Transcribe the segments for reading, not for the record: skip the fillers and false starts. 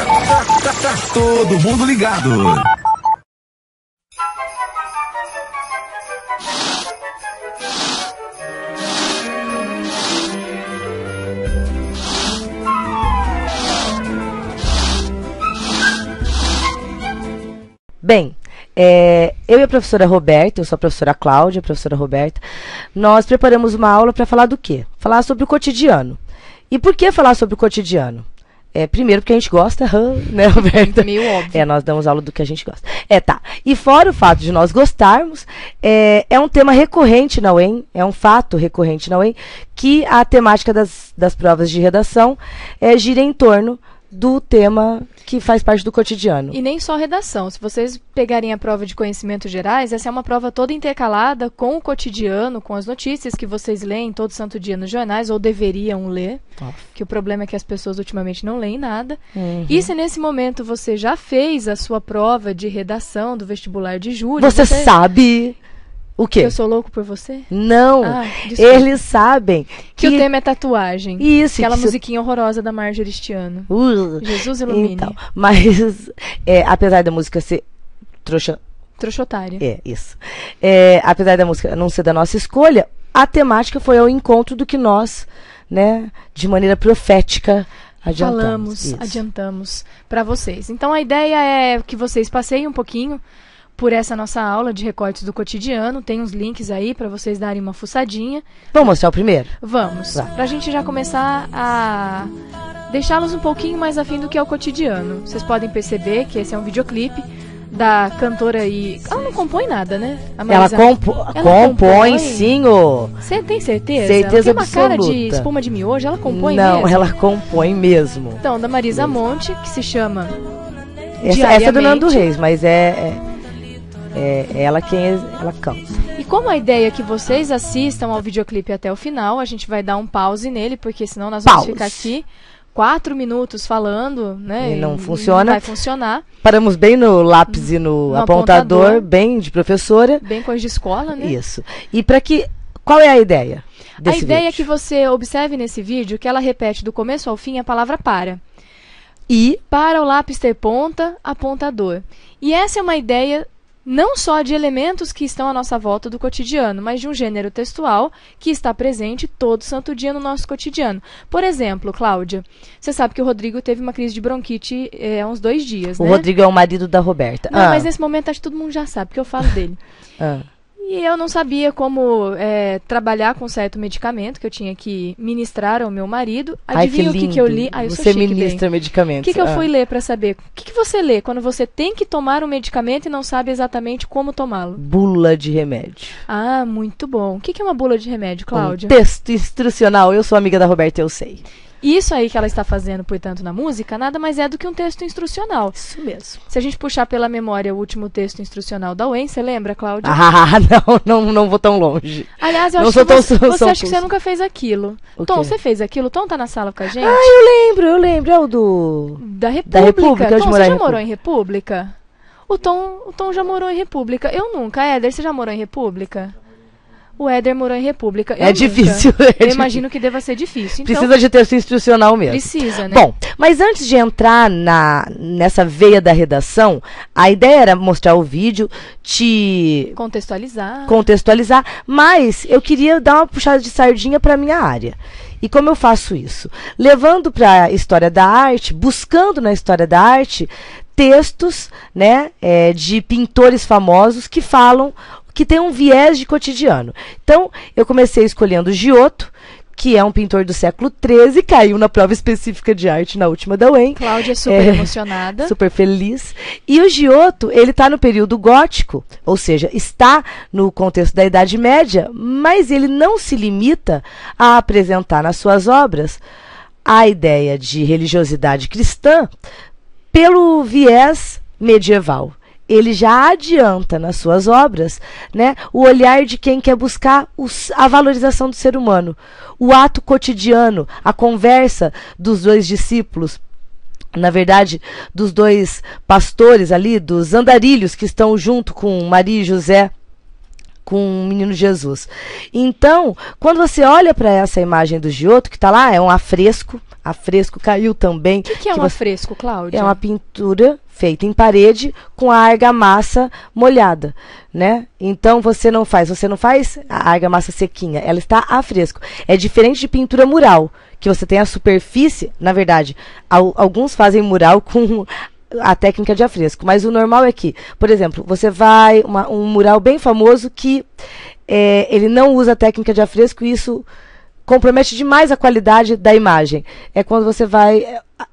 Tá todo mundo ligado. Bem, eu e a professora Roberta, eu sou a professora Cláudia, a professora Roberta, nós preparamos uma aula para falar do quê? Falar sobre o cotidiano. E por que falar sobre o cotidiano? Primeiro porque a gente gosta, né, Roberta? Meio óbvio. Nós damos aula do que a gente gosta. Tá. E fora o fato de nós gostarmos, é um tema recorrente na UEM, é um fato recorrente na UEM, que a temática das provas de redação gira em torno do tema que faz parte do cotidiano. E nem só redação. Se vocês pegarem a prova de conhecimentos gerais, essa é uma prova toda intercalada com o cotidiano, com as notícias que vocês leem todo santo dia nos jornais, ou deveriam ler, que o problema é que as pessoas ultimamente não leem nada. E se nesse momento você já fez a sua prova de redação do vestibular de julho... Você sabe... O quê? Que eu sou louco por você? Não, eles sabem que o tema é tatuagem. Isso. Aquela musiquinha horrorosa da Marjorie este ano. Jesus ilumine. Então, mas, apesar da música ser trouxotária. Isso. Apesar da música não ser da nossa escolha, a temática foi ao encontro do que nós, né, de maneira profética, adiantamos para vocês. Então, a ideia é que vocês passeiem um pouquinho por essa nossa aula de recortes do cotidiano. Tem uns links aí para vocês darem uma fuçadinha. Vamos mostrar o primeiro? Vamos. Pra gente já começar a deixá-los um pouquinho mais afim do que é o cotidiano. Vocês podem perceber que esse é um videoclipe da cantora e... Ela não compõe nada, né? Ela compõe sim, Você tem certeza? Certeza ela tem uma cara de espuma de miojo, ela compõe mesmo? Não, ela compõe mesmo. Então, da Marisa Monte, que se chama... Essa é do Nando Reis, mas ela quem ela canta. E como a ideia é que vocês assistam ao videoclipe até o final, a gente vai dar um pause nele, porque senão nós vamos ficar aqui 4 minutos falando, né? E não funciona. Não vai funcionar. Paramos bem no lápis e no apontador, bem de professora. Bem coisa de escola, né? Isso. E qual é a ideia desse vídeo? A ideia é que vídeo? você observe nesse vídeo que ela repete do começo ao fim a palavra para. E para o lápis ter ponta, apontador. E essa é uma ideia não só de elementos que estão à nossa volta do cotidiano, mas de um gênero textual que está presente todo santo dia no nosso cotidiano. Por exemplo, Cláudia, você sabe que o Rodrigo teve uma crise de bronquite há uns 2 dias, né? O Rodrigo é o marido da Roberta. Não, mas nesse momento acho que todo mundo já sabe, porque eu falo dele. E eu não sabia como trabalhar com certo medicamento que eu tinha que ministrar ao meu marido. Adivinha o que eu li? Eu sou você chique, ministra medicamentos. O que eu fui ler para saber? O que você lê quando você tem que tomar um medicamento e não sabe exatamente como tomá-lo? Bula de remédio. Ah, muito bom. O que é uma bula de remédio, Cláudia? Texto instrucional. Eu sou amiga da Roberta, eu sei. Isso aí que ela está fazendo, portanto, na música, nada mais é do que um texto instrucional. Isso mesmo. Se a gente puxar pela memória o último texto instrucional da UEM, você lembra, Cláudia? Não vou tão longe. Aliás, eu acho que você acha que você nunca fez aquilo. Tom, você fez aquilo? Tom tá na sala com a gente? Eu lembro. É o do... Da República. Da República. Tom, você já morou em República? O Tom já morou em República. Eu nunca. Éder, você já morou em República? O Éder morou em República. Eu difícil. Eu imagino que deva ser difícil. Então, precisa de texto instrucional mesmo. Precisa, né? Bom, mas antes de entrar nessa veia da redação, a ideia era mostrar o vídeo, te contextualizar, mas eu queria dar uma puxada de sardinha para minha área. E como eu faço isso? Levando para a história da arte, buscando na história da arte textos, né, de pintores famosos que falam, que tem um viés de cotidiano. Então, eu comecei escolhendo Giotto, que é um pintor do século XIII, caiu na prova específica de arte na última da UEM. Cláudia super emocionada. Super feliz. E o Giotto, ele está no período gótico, ou seja, está no contexto da Idade Média, mas ele não se limita a apresentar nas suas obras a ideia de religiosidade cristã pelo viés medieval. Ele já adianta nas suas obras, né, o olhar de quem quer buscar a valorização do ser humano, o ato cotidiano, a conversa dos 2 discípulos, na verdade, dos 2 pastores ali, dos andarilhos que estão junto com Maria e José, com o menino Jesus. Então, quando você olha para essa imagem do Giotto, que está lá, é um afresco, afresco caiu também. O que é um afresco, Cláudia? É uma pintura feita em parede com a argamassa molhada, né? Então você não faz a argamassa sequinha, ela está a fresco. É diferente de pintura mural, que você tem a superfície, na verdade, alguns fazem mural com a técnica de afresco, mas o normal é que, por exemplo, você vai um mural bem famoso que ele não usa a técnica de afresco e isso compromete demais a qualidade da imagem. É quando você vai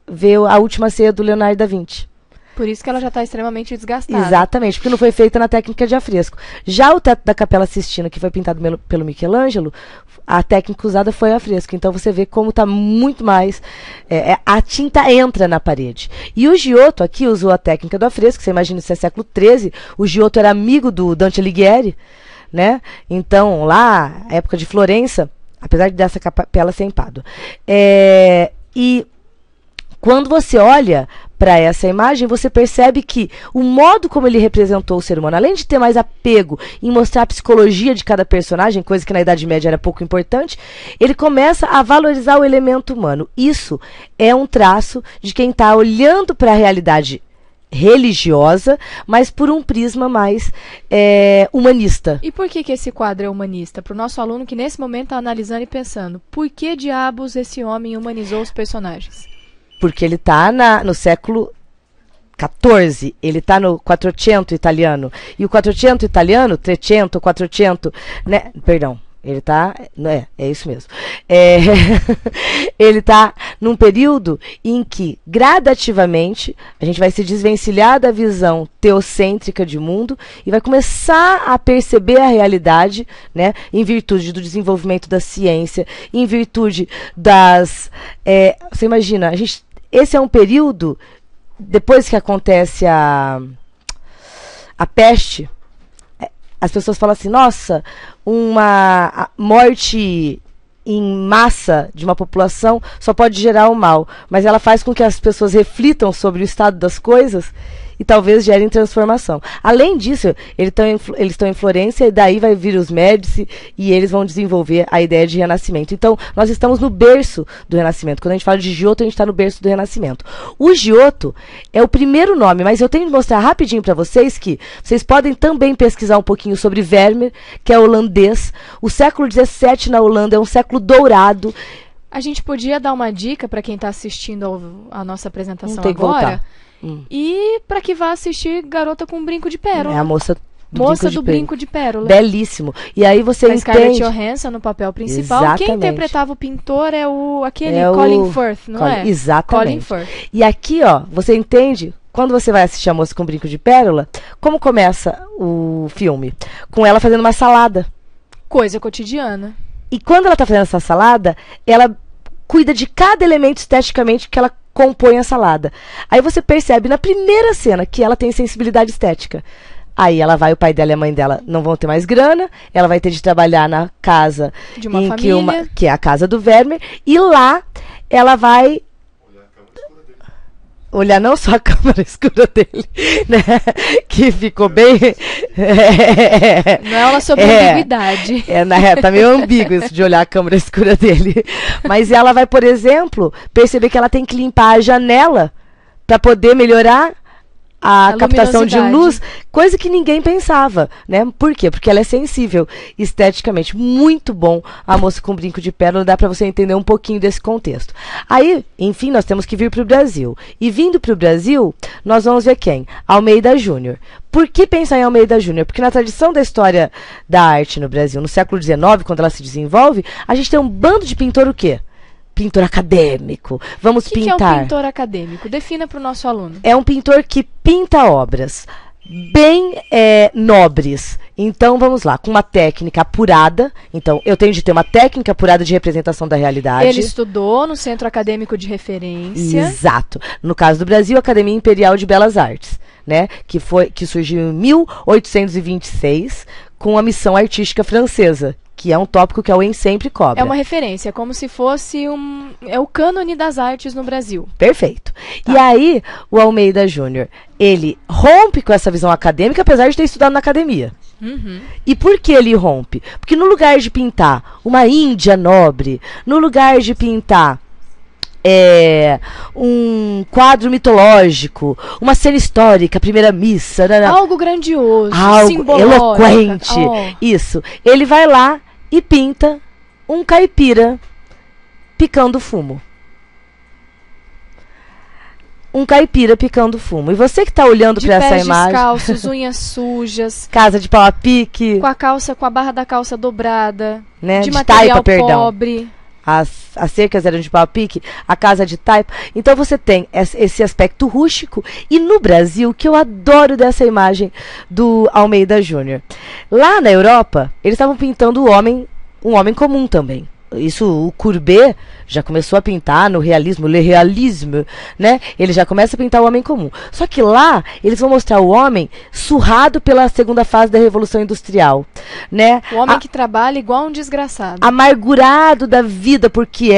ver a Última Ceia do Leonardo da Vinci. Por isso que ela já está extremamente desgastada. Exatamente, porque não foi feita na técnica de afresco. Já o teto da Capela Sistina, que foi pintado pelo Michelangelo, a técnica usada foi afresco. Então você vê como está muito mais... a tinta entra na parede. E o Giotto aqui usou a técnica do afresco. Você imagina, isso é século XIII. O Giotto era amigo do Dante Alighieri, né? Então, lá, época de Florença, apesar dessa capela ser em Pádua. E quando você olha para essa imagem, você percebe que o modo como ele representou o ser humano, além de ter mais apego em mostrar a psicologia de cada personagem, coisa que na Idade Média era pouco importante, ele começa a valorizar o elemento humano. Isso é um traço de quem está olhando para a realidade religiosa, mas por um prisma mais humanista. E por que esse quadro é humanista? Para o nosso aluno que nesse momento está analisando e pensando, por que diabos esse homem humanizou os personagens? Porque ele está no século XIV, ele está no Quattrocento italiano. E o Quattrocento italiano, Trecento, Quattrocento, né? Perdão, ele está... É isso mesmo. Ele está num período em que, gradativamente, a gente vai se desvencilhar da visão teocêntrica de mundo e vai começar a perceber a realidade, né, em virtude do desenvolvimento da ciência, em virtude das... você imagina, esse é um período, depois que acontece a peste, as pessoas falam assim, nossa, uma morte em massa de uma população só pode gerar o mal, mas ela faz com que as pessoas reflitam sobre o estado das coisas e talvez gerem transformação. Além disso, eles estão em Florença e daí vai vir os Médici e eles vão desenvolver a ideia de renascimento. Então, nós estamos no berço do renascimento. Quando a gente fala de Giotto, a gente está no berço do renascimento. O Giotto é o primeiro nome, mas eu tenho que mostrar rapidinho para vocês que vocês podem também pesquisar um pouquinho sobre Vermeer, que é holandês. O século XVII na Holanda é um século dourado. A gente podia dar uma dica para quem está assistindo a nossa apresentação tem que agora? voltar. E para que vá assistir Garota com Brinco de Pérola. É a moça do Brinco de Pérola. Belíssimo. E aí você entende... Scarlett Johansson no papel principal. Exatamente. Quem interpretava o pintor é aquele Colin Firth, não é? Exatamente. Colin Firth. E aqui, ó, você entende... Quando você vai assistir A Moça com Brinco de Pérola, como começa o filme? Com ela fazendo uma salada. Coisa cotidiana. E quando ela está fazendo essa salada, ela cuida de cada elemento esteticamente que ela compõe a salada. Aí você percebe na primeira cena que ela tem sensibilidade estética. Aí ela vai, o pai dela e a mãe dela não vão ter mais grana, ela vai ter de trabalhar na casa de uma família, que é a casa do Vermeer, e lá ela vai olhar não só a câmera escura dele, né? Que ficou bem... Não é uma sobre ambiguidade. Tá meio ambíguo isso de olhar a câmera escura dele. Mas ela vai, por exemplo, perceber que ela tem que limpar a janela para poder melhorar a captação de luz, coisa que ninguém pensava, né? Por quê? Porque ela é sensível esteticamente. Muito bom A Moça com Brinco de Pérola, dá para você entender um pouquinho desse contexto. Aí, enfim, nós temos que vir para o Brasil. E vindo para o Brasil, nós vamos ver quem? Almeida Júnior. Por que pensar em Almeida Júnior? Porque na tradição da história da arte no Brasil, no século XIX, quando ela se desenvolve, a gente tem um bando de pintor o quê? Pintor acadêmico. Vamos pintar. O que é um pintor acadêmico? Defina para o nosso aluno. É um pintor que pinta obras bem nobres. Então, vamos lá, com uma técnica apurada. Então, eu tenho de ter uma técnica apurada de representação da realidade. Ele estudou no Centro Acadêmico de Referência. Exato. No caso do Brasil, a Academia Imperial de Belas Artes, né? Que surgiu em 1826 com a missão artística francesa, que é um tópico que a UEM sempre cobra. É uma referência, como se fosse é o cânone das artes no Brasil. Perfeito. Tá. E aí, o Almeida Júnior, ele rompe com essa visão acadêmica, apesar de ter estudado na academia. Uhum. E por que ele rompe? Porque no lugar de pintar uma Índia nobre, no lugar de pintar um quadro mitológico, uma cena histórica, a primeira missa. Algo grandioso, algo simbólico. Eloquente. Isso. Ele vai lá e pinta um caipira picando fumo. Um caipira picando fumo. E você que está olhando para essa imagem... descalços, unhas sujas. Casa de pau a pique. Com a barra da calça dobrada. Né? De taipa, material pobre. Perdão. As cercas eram de pau a pique, a casa de taipa. Então você tem esse aspecto rústico. E no Brasil, que eu adoro dessa imagem do Almeida Júnior. Lá na Europa, eles estavam pintando um homem comum também. Isso, o Courbet já começou a pintar no realismo, le realisme, né? Ele já começa a pintar o homem comum. Só que lá, eles vão mostrar o homem surrado pela segunda fase da Revolução Industrial, né? O homem que trabalha igual um desgraçado. Amargurado da vida porque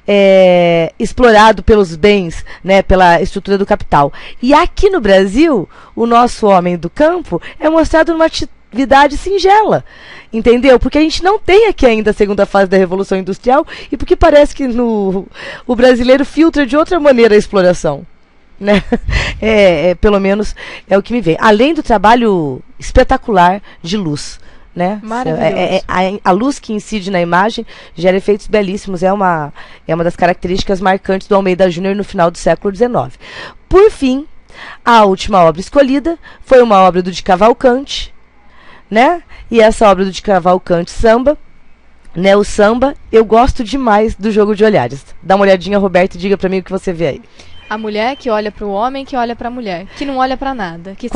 é explorado pelos bens, né? Pela estrutura do capital. E aqui no Brasil, o nosso homem do campo é mostrado numa atividade singela, entendeu? Porque a gente não tem aqui ainda a segunda fase da Revolução Industrial e porque parece que o brasileiro filtra de outra maneira a exploração, né? Pelo menos é o que me vem. Além do trabalho espetacular de luz, né? Maravilhoso. A luz que incide na imagem gera efeitos belíssimos, é uma das características marcantes do Almeida Júnior no final do século XIX. Por fim, a última obra escolhida foi uma obra do de Cavalcante, né? E essa obra do de Cavalcante, Samba, né? O samba, eu gosto demais do jogo de olhares. Dá uma olhadinha, Roberto, e diga pra mim o que você vê aí. A mulher que olha pro homem, que olha pra mulher, que não olha pra nada, que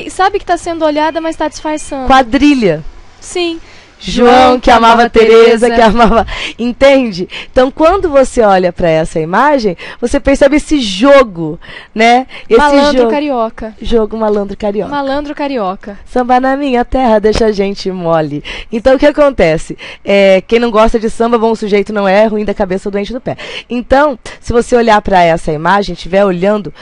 sabe que tá sendo olhada, mas tá disfarçando. Quadrilha. Sim. João que amava Teresa, que amava... Entende? Então, quando você olha para essa imagem, você percebe esse jogo, né? Esse malandro carioca. Jogo malandro carioca. Malandro carioca. Samba na minha terra deixa a gente mole. Então, o que acontece? Quem não gosta de samba, bom sujeito não é, ruim da cabeça, doente do pé. Então, se você olhar para essa imagem, estiver olhando...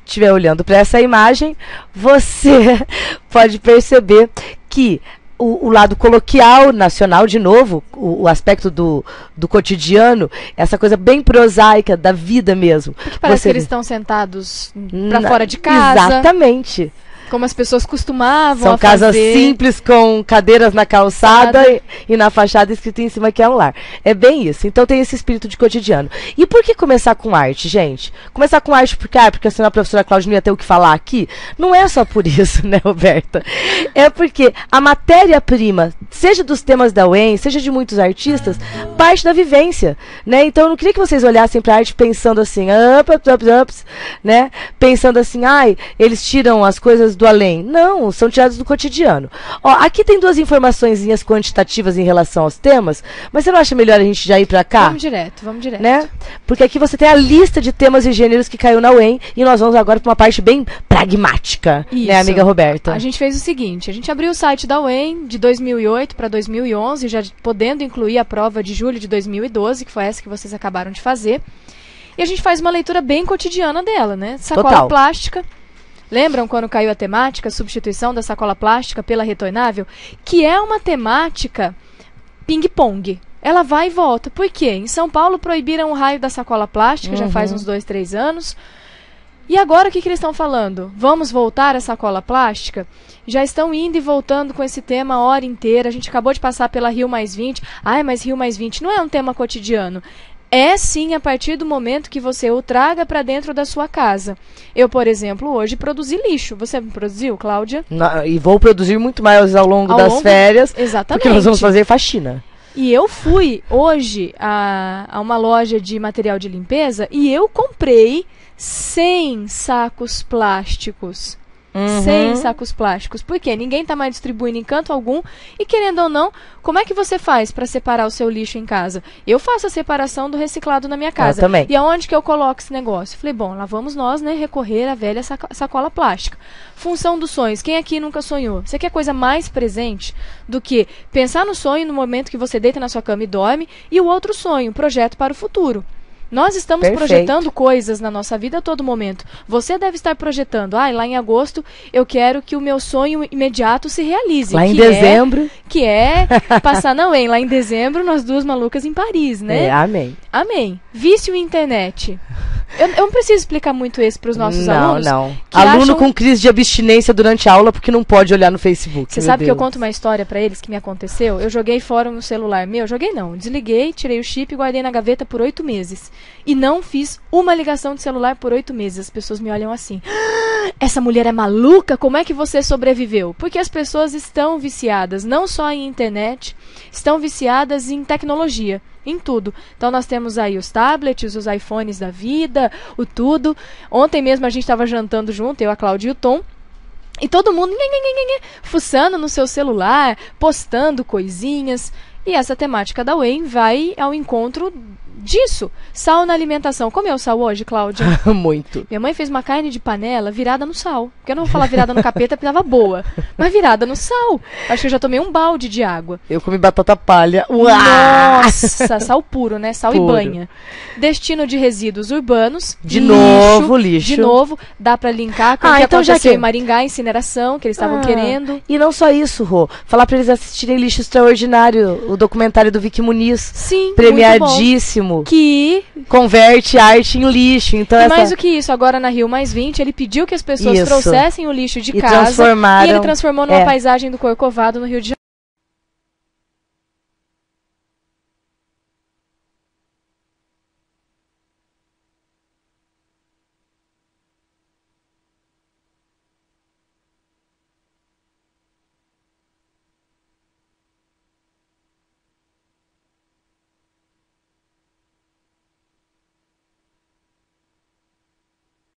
estiver olhando para essa imagem, você pode perceber que o lado coloquial, nacional, de novo, o aspecto do cotidiano, essa coisa bem prosaica da vida mesmo. Porque parece que eles estão sentados para fora de casa. Exatamente. Como as pessoas costumavam São casas simples com cadeiras na calçada e na fachada escrito em cima que é um lar. É bem isso. Então tem esse espírito de cotidiano. E por que começar com arte, gente? Começar com arte porque senão a professora Cláudia não ia ter o que falar aqui? Não é só por isso, né, Roberta? É porque a matéria-prima, seja dos temas da UEM, seja de muitos artistas, parte da vivência, né? Então eu não queria que vocês olhassem pra arte pensando assim, ups, né? Pensando assim, eles tiram as coisas do além. Não, são tirados do cotidiano. Ó, aqui tem duas informaçõezinhas quantitativas em relação aos temas, mas você não acha melhor a gente já ir pra cá? Vamos direto. Né? Porque aqui você tem a lista de temas e gêneros que caiu na UEM e nós vamos agora para uma parte bem pragmática, isso, né, amiga Roberta? A gente fez o seguinte, a gente abriu o site da UEM de 2008 para 2011, já podendo incluir a prova de julho de 2012, que foi essa que vocês acabaram de fazer. E a gente faz uma leitura bem cotidiana dela, né? Sacola plástica. Lembram quando caiu a temática, substituição da sacola plástica pela retornável? Que é uma temática ping-pong. Ela vai e volta. Por quê? Em São Paulo proibiram o raio da sacola plástica, já faz uns 2, 3 anos. E agora o que eles estão falando? Vamos voltar à sacola plástica? Já estão indo e voltando com esse tema a hora inteira. A gente acabou de passar pela Rio+20. Mas Rio+20 não é um tema cotidiano. É sim a partir do momento que você o traga para dentro da sua casa. Eu, por exemplo, hoje produzi lixo. Você produziu, Cláudia? E vou produzir muito mais ao longo das férias. Exatamente. Porque nós vamos fazer faxina. E eu fui hoje a uma loja de material de limpeza e eu comprei 100 sacos plásticos. 100 sacos plásticos. Por quê? Ninguém está mais distribuindo em canto algum. E querendo ou não, como é que você faz para separar o seu lixo em casa? Eu faço a separação do reciclado na minha casa. Eu também. E aonde que eu coloco esse negócio? Falei, bom, lá vamos nós, né, recorrer à velha sacola plástica. Função dos sonhos. Quem aqui nunca sonhou? Você quer coisa mais presente do que pensar no sonho no momento que você deita na sua cama e dorme, e o outro sonho, projeto para o futuro. Nós estamos projetando coisas na nossa vida a todo momento. Você deve estar projetando, lá em agosto eu quero que o meu sonho imediato se realize. Lá em dezembro. Que é passar, não, lá em dezembro nós duas malucas em Paris, né? Amém. Amém. Vício em internet. Eu não preciso explicar muito isso para os nossos alunos. Não. Aluno com crise de abstinência durante a aula porque não pode olhar no Facebook. Você sabe que eu conto uma história para eles que me aconteceu? Eu joguei fora um celular meu. Joguei não. Desliguei, tirei o chip e guardei na gaveta por 8 meses. E não fiz uma ligação de celular por 8 meses. As pessoas me olham assim. Essa mulher é maluca? Como é que você sobreviveu? Porque as pessoas estão viciadas, não só em internet, estão viciadas em tecnologia. Em tudo. Então nós temos aí os tablets, os iPhones da vida, o tudo. Ontem mesmo a gente estava jantando junto, eu, a Cláudia e o Tom. E todo mundo fuçando no seu celular, postando coisinhas. E essa temática da Whey vai ao encontro disso. Sal na alimentação. Comeu sal hoje, Cláudia? Muito. Minha mãe fez uma carne de panela virada no sal. Porque eu não vou falar virada no capeta porque tava boa. Mas virada no sal. Acho que eu já tomei um balde de água. Eu comi batata palha. Nossa, sal puro, né? Sal puro. E banha. Destino de resíduos urbanos. De novo, lixo. De novo. Dá pra linkar com o que aconteceu em Maringá, incineração, que eles estavam querendo. E não só isso, Rô. Falar pra eles assistirem Lixo Extraordinário, o documentário do Vicky Muniz. Sim, premiadíssimo. Que converte arte em lixo. Então e mais do que isso, agora na Rio Mais 20, ele pediu que as pessoas trouxessem o lixo de casa. E ele transformou numa paisagem do Corcovado no Rio de Janeiro.